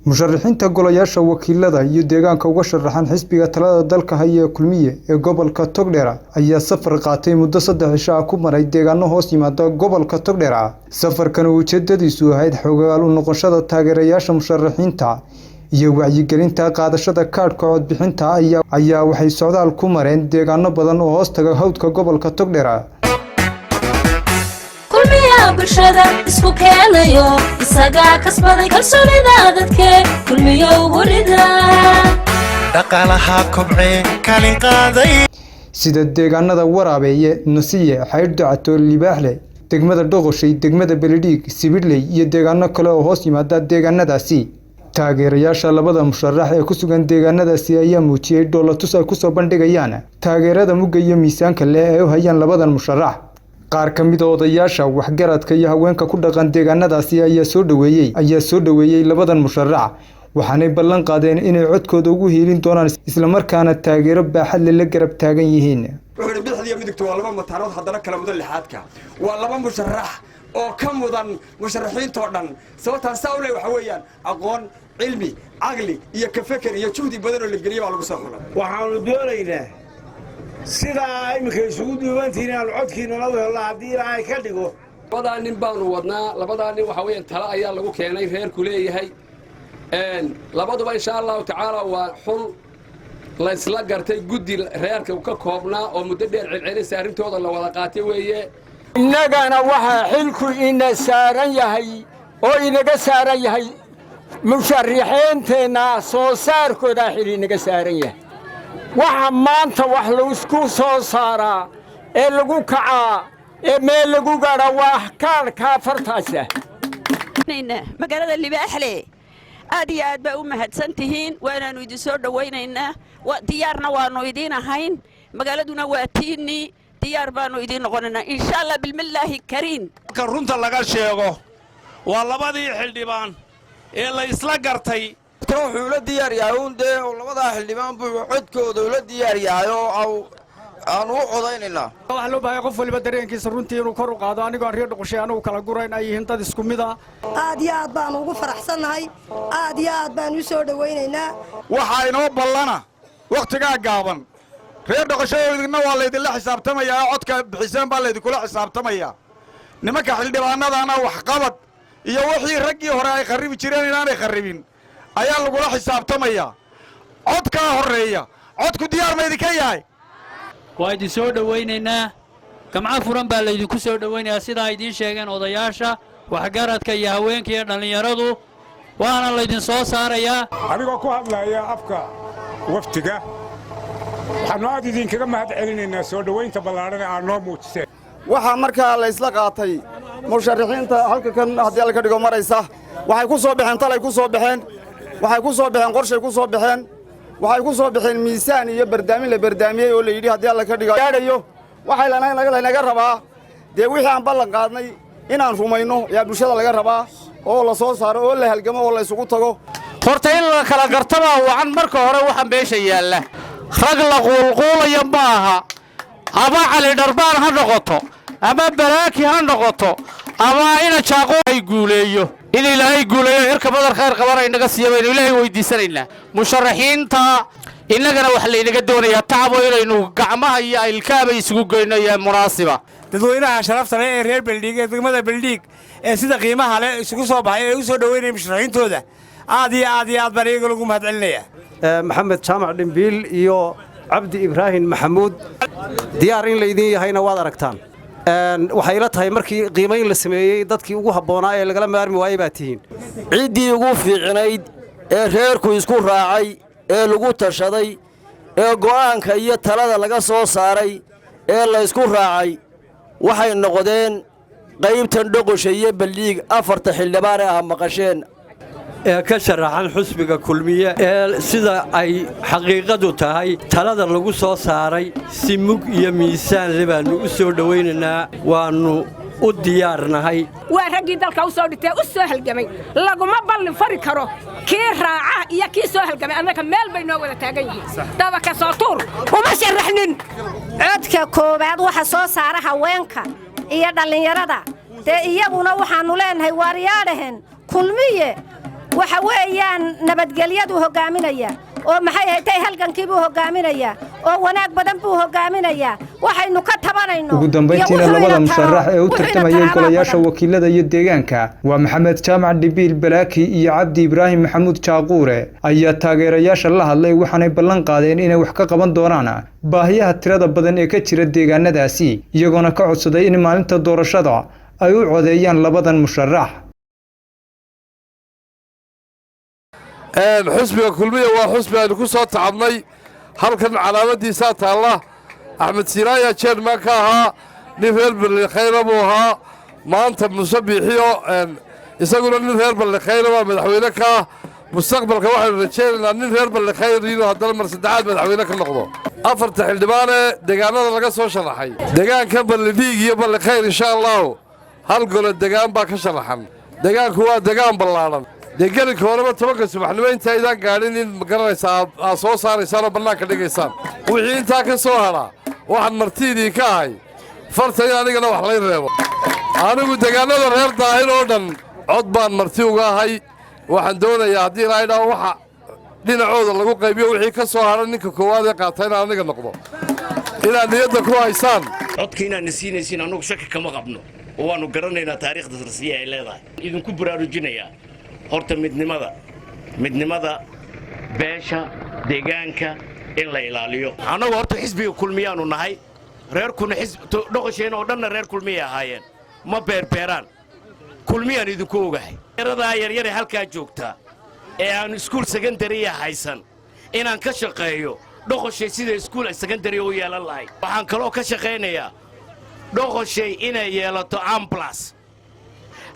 musharaxiinta golayaasha wakiilada iyo deegaanka uga sharaxan xisbiga talada dalka haya kulmiye ee gobolka Togdheera ayaa safar qaatay muddo 3 cisho ah ku maray deegaano hoos yimaada gobolka Togdheera. Safarkan ujeedadiisu ahayd xogaal u noqoshada taageerayaasha musharaxiinta iyo wacyigelinta qaadashada kaadhka codbixinta ayaa waxay socdaal ku mareen deegaano badan oo hoos taga hawdka gobolka Togdheera. bulshada isku keenayo isaga kasbaday kalsoonida dadka kulmiyo wurida dhaqaalaha kobcay kaalin qaaday sida deegaanada Waraabeeye, Nasiye, Xayddacato, Libaaxle, degmada Dhoqoshay, degmada Beledhiig, Sibidley iyo deegaano kale oo hoos yimaada deegaanadaasi. taageerayaasha labada musharax ee ku sugan deegaanadaasi ayaa muujiyay dhoolatus ay ku soo bandhigayaan taageerada mugga iyo miisaanka leh ee u hayaan labadan musharax. qaar ka mid ah odayaasha waxgaradka iyo haweenka ku dhaqan deegaanadaasi ayaa soo dhaweeyay labadan musharax waxaanay ballan qaadeen inay codkooda ugu hiilin doonaan isla markaana taageero baaxad leh la garab taagan yihiin. wuxuu bixiyay midagto waa laba mataanood haddana kala mudan lixaadka waa laba musharax oo ka mudan musharaxiinta oo dhan sababta saawlay waxa weeyaan aqoon cilmi aqli iyo ka fikir iyo juhdi badan oo la geliyo baa lagu soo xulay. waxaanu doonaynaa sida imika isugu duubantiin aan codkiina la wada hadii ay ka dhigo labadan nin baanu wadnaa labadan nin waxa weeyaan tala ayaa lagu keenay reerku leeyahay labaduba insha Allah taala waa xul la isla gartay guddi reerka ka koobnaa oo muddo dheer cilcilis arintooda la wada qaatay weeye innagana waxa xilku ina saaran yahay oo inaga saaran yahay musharaxiinteena soo saarkooda xil inaga saaran yahay waxa maanta wax lagu isku soo saaraa ee lagu kacaa ee meel lagu gaadho waa kaarka fartaasa magaalada Libaaxle aad iyo aad baa u mahadsantihiin waanaanu idin soo dhawaynaynaa diyaarna waanu idin ahayn magaaladuna waa tiini diyaar baanu idin noqonaynaa insha Allah bilmillaahi kariim ka runta laga sheego waa labadii xildhibaan ee la isla gartay wuxuu la diyaar yahay oo labada xildhibaan buu codkooda la diyaar yahay oo aan u codaynayna waxa loo baahay qof waliba dareenkiisa runtii inuu kor u qaado anigoo reer Dhoqoshay anagu kala gurayn ay yihiin dad isku mid ah aad iyo aad baan ugu faraxsanahay aad iyo aad baan u soo dhawaynaynaa waxa inoo ballana waqtiga gaaban reer Dhoqoshay idina waa la idin la xisaabtamayaa codka bixisaan baa la idin kula xisaabtamayaa nimanka xildhibaanadana wax qabad iyo wixii raggii hore ay qaribi jireen inaanay qaribin ayaa lagu la xisaabtamayaa codka horeeya codku diyaar ma idin ka yahay waa idin soo dhawaynaynaa gamca furan baa la idinku soo dhawaynayaa sida ay idin sheegeen odayaasha waxgaradka iyo haweenka iyo dhalinyaradu waana la idin soo saarayaa anigoo ku hadlaya afka waftiga waxaanu aad idinkaga mahad celinaynaa soo dhawaynta ballaaran ee aad noo muujiseen waxaa markaa la isla qaatay musharaxiinta halka kan haddii la ka dhigo maraysa waxay ku soo baxeen talay ku soo baxeen waxay ku soo baxeen qorshay ku soo baxeen waxay ku soo baxeen miisaan iyo barnaamij la barnaamiyay oo la yiri haddii la ka dhigo gaadhayo waxay laga rabaa wixii aan ballan qaadnay inaan rumayno yaa bulshada laga rabaa oo la soo saaro oo la halgamo oo la isugu tago horta in la kala gartaba waxan marka hore waxa meesha yaala rag la qulqulaya maaha aba cali dharbaan ha noqoto ama baraaki ha noqoto ama ina jaaqo ay guuleeyo in ilaahay guuleeyo irka badar khayr qaban ay naga siiyay ilaahay weydiisanayna musharaxiinta innagana wax la inaga doonayaa tacabo inaynu gacmaha iyo ilkaaba isugu goyno iyo munaasiba dadweynaha sharafta leh ee reer Beledhiig ee degmada Beledhiig ee sida qiimaha leh isugu soo baxay ee u soo dhaweynay musharaxiintooda aad iyo aad baan iyaga lagu mahad celinaya maxamed jaamac dhimbiil iyo cabdi ibraahim maxamuud diyaar in la idin yahayna waad aragtaan waxay ila tahay markii qiimayn la sameeyay dadkii ugu habboonaa ee lagala maarmi waayay baa tihiin ciidii ugu fiicnayd ee reerku isku raacay ee lagu tashaday ee go'aanka iyo talada laga soo saaray ee la isku raacay waxay noqdeen qaybtan Dhoqoshay iyo Beledhiig 4 xildhibaan ah maqasheen ee ka sharaxan xusbiga kulmiye ee sida ay xaqiiqadu tahay talada lagu soo saaray si mug iyo miisaan lebaanu u soo dhawaynaynaa waanu u diyaarnahay waa raggii dalka u soo dhitay u soo halgamay laguma ballin fari karo kii raaca iyo kii soo halgamay annaka meel bay noo wada taagan yihiin daba ka soo tuur uma sharaxnin codka koobaad waxa soo saara haweenka iyo dhalinyarada iyaguna waxaanu leenahay waaryaadhahen kulmiye waxa weeyaan nabadgelyadu hogaaminaya oo maxay haytay halgankiibuu hogaaminaya oo wanaag badan buu hogaaminaya waxaynu ka tabanayno ugu dambeyntiina labada musharax ee u tartamayay golayaasha wakiilada iyo deegaanka waa maxamed jaamac dhibiil balaaki iyo cabdi ibraahim maxamuud jaaquure ayaa taageerayaasha la hadlay waxaanay ballan qaadeen inay wax ka qaban doonaan baahiyaha tirada badan ee ka jira deegaanadaasi iyagoona ka codsaday in maalinta doorashada ay u codeeyaan labadan musharax xusbiga kulmiye waa xusbi aynu ku soo tacabnay halkan calaamadiisaa taalla axmed siiraaya jeerman ka ahaa nin reer ballikhayra buu ahaa maanta muuse biixiyo isaguna nin reer ballikhayra baa madaxweyne ka ah mustaqbalka waxaynu rajaynaynaa nin reer ballikhayr inuu haddana mar saddexaad madaxweyne ka noqdo afarta xildhibaanee deegaanada laga soo sharaxay deegaanka ballidhiig iyo ballikhayr insha allahu hal golo degaan baa ka sharaxan deegaanku waa degaan ballaadhan dee gelinka horeba 10 subaxnimo intaydaan gaadhin in magaranaysa aad soo saaraysaan oo bannaanka dhigaysaan wixii intaa ka soo hadhaa waxaan martiidii ka ahay farta in anigana wax lay reebo anigu deegaanada reer daahir oo dhan cod baan marti uga ahay waxaan doonayaa haddii ilaahay dhaa waxa dhinacooda lagu qaybiyo wixii ka soo hadha ninka koowaad ee qaata inaan aniga noqdo inaad niyadda ku haysaan codka inaadna siinaysiin annugu shaki kama qabno oo waannu garanaynaa taariikhda rasmiya ay leedahay idinku baraarujinayaa horta midnimada beesha deegaanka in la ilaaliyo annagu horta xisbiga kulmiyaanu nahay reerkuna dhoqosheen oo dhanna reer kulmiya ahaayeen ma beerbeeraan kulmiyaan idinku ogahay yaradaa yaryare halkaa joogtaa ee aan iskuul sekandariya haysan inaan ka shaqeeyo dhoqoshay sida iskuul sekandariya u yeelan lahay waxaan kaloo ka shaqaynayaa dhoqoshay inay yeelato amblas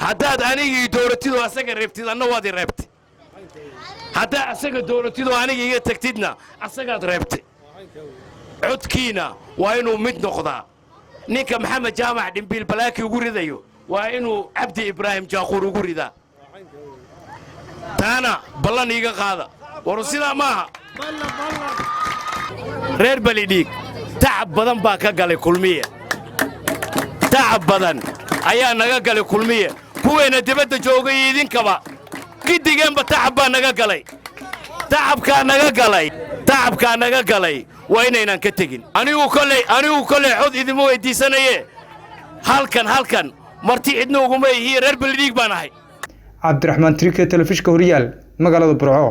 haddaad anigii dowlatidu asaga reebtid anna waad i reebtay haddaad asaga dowlatidu aniga iga tagtidna asagaad reebtay codkiina waa inuu mid noqdaa ninka maxamed jaamac dhimbiil balaaki ugu ridayo waa inuu cabdi ibraahim jaaquur ugu ridaa taana ballan iiga qaada waru sidaa maaha reer balidhiig tacab badan baa ka galay kulmiye tacab badan ayaa naga galay kulmiye kuweena dibadda joogay idinkaba gidigeenba tacab baa naga galay tacabkaa naga galay waa inaynaan ka tegin anigu kolley cod idima weydiisanaye halkan marti cidna uguma ihiye reer balidhiig baan ahay cabdiraxmaan trike telefishka horyaal magaalada burco